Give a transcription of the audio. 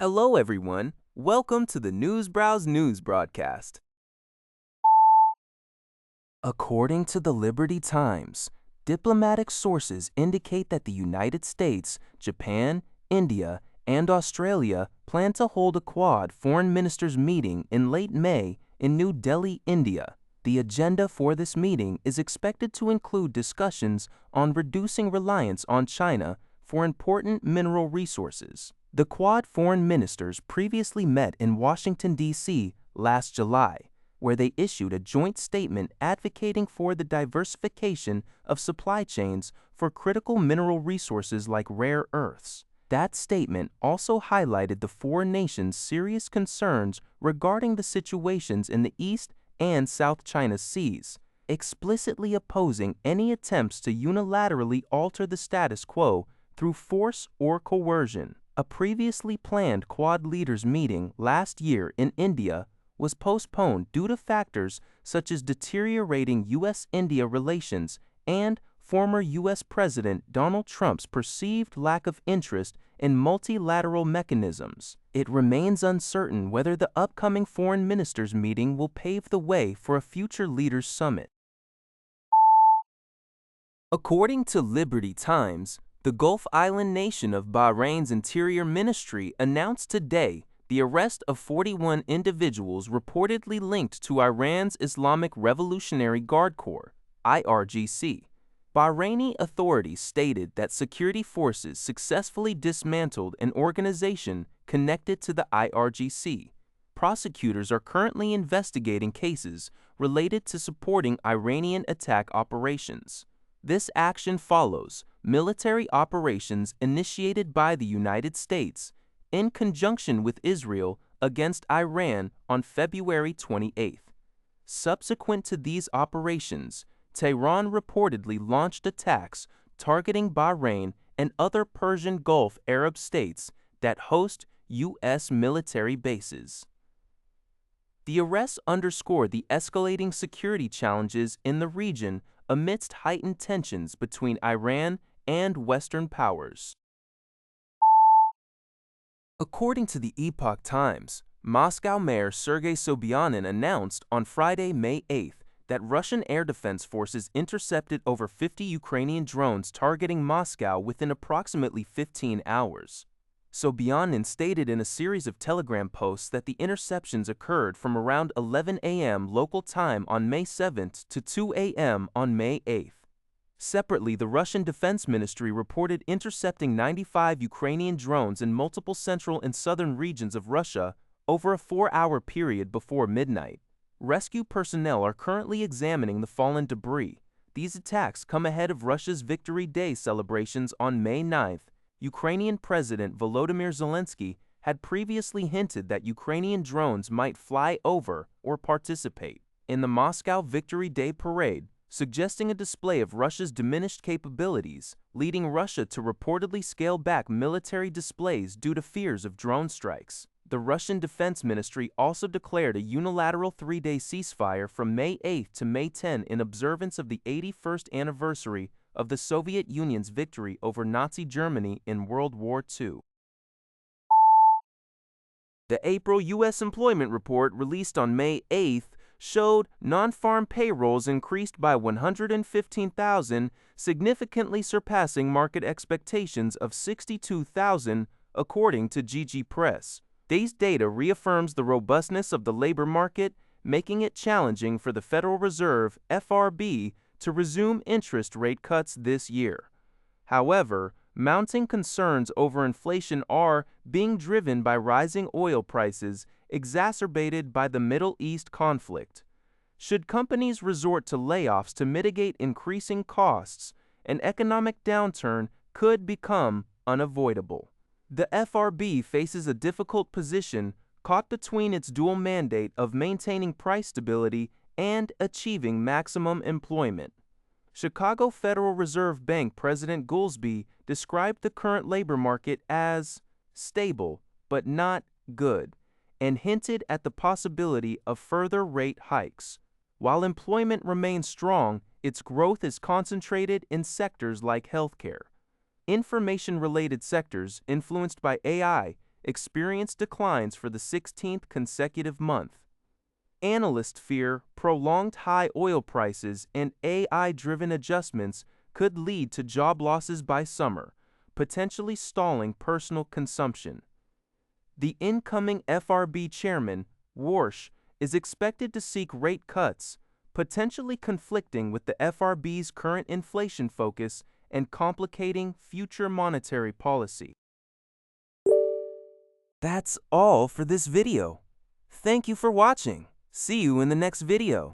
Hello, everyone. Welcome to the Newsbrowse News broadcast. According to the Liberty Times, diplomatic sources indicate that the United States, Japan, India, and Australia plan to hold a Quad foreign ministers meeting in late May in New Delhi, India. The agenda for this meeting is expected to include discussions on reducing reliance on China for important mineral resources. The Quad foreign ministers previously met in Washington, D.C. last July, where they issued a joint statement advocating for the diversification of supply chains for critical mineral resources like rare earths. That statement also highlighted the four nations' serious concerns regarding the situations in the East and South China Seas, explicitly opposing any attempts to unilaterally alter the status quo through force or coercion. A previously planned Quad leaders meeting last year in India was postponed due to factors such as deteriorating U.S.-India relations and former U.S. President Donald Trump's perceived lack of interest in multilateral mechanisms. It remains uncertain whether the upcoming foreign ministers meeting will pave the way for a future leaders summit. According to Liberty Times, the Gulf island nation of Bahrain's Interior Ministry announced today the arrest of 41 individuals reportedly linked to Iran's Islamic Revolutionary Guard Corps, IRGC. Bahraini authorities stated that security forces successfully dismantled an organization connected to the IRGC. Prosecutors are currently investigating cases related to supporting Iranian attack operations. This action follows military operations initiated by the United States in conjunction with Israel against Iran on February 28. Subsequent to these operations, Tehran reportedly launched attacks targeting Bahrain and other Persian Gulf Arab states that host U.S. military bases. The arrests underscore the escalating security challenges in the region amidst heightened tensions between Iran and Western powers. According to the Epoch Times, Moscow Mayor Sergei Sobyanin announced on Friday, May 8th, that Russian air defense forces intercepted over 50 Ukrainian drones targeting Moscow within approximately 15 hours. Sobyanin stated in a series of Telegram posts that the interceptions occurred from around 11 a.m. local time on May 7th to 2 a.m. on May 8th. Separately, the Russian Defense Ministry reported intercepting 95 Ukrainian drones in multiple central and southern regions of Russia over a 4-hour period before midnight. Rescue personnel are currently examining the fallen debris. These attacks come ahead of Russia's Victory Day celebrations on May 9th. Ukrainian President Volodymyr Zelensky had previously hinted that Ukrainian drones might fly over or participate in the Moscow Victory Day parade, suggesting a display of Russia's diminished capabilities, leading Russia to reportedly scale back military displays due to fears of drone strikes. The Russian Defense Ministry also declared a unilateral 3-day ceasefire from May 8 to May 10 in observance of the 81st anniversary of the Soviet Union's victory over Nazi Germany in World War II. The April U.S. employment report released on May 8 showed non-farm payrolls increased by 115,000, significantly surpassing market expectations of 62,000, according to GG Press. These data reaffirms the robustness of the labor market, making it challenging for the Federal Reserve, FRB, to resume interest rate cuts this year. However, mounting concerns over inflation are being driven by rising oil prices exacerbated by the Middle East conflict. Should companies resort to layoffs to mitigate increasing costs, an economic downturn could become unavoidable. The FRB faces a difficult position caught between its dual mandate of maintaining price stability and achieving maximum employment. Chicago Federal Reserve Bank President Goolsbee described the current labor market as stable but not good, and hinted at the possibility of further rate hikes. While employment remains strong, its growth is concentrated in sectors like healthcare. Information-related sectors influenced by AI, experienced declines for the 16th consecutive month. Analysts fear prolonged high oil prices and AI-driven adjustments could lead to job losses by summer, potentially stalling personal consumption. The incoming FRB chairman, Warsh, is expected to seek rate cuts, potentially conflicting with the FRB's current inflation focus and complicating future monetary policy. That's all for this video. Thank you for watching. See you in the next video.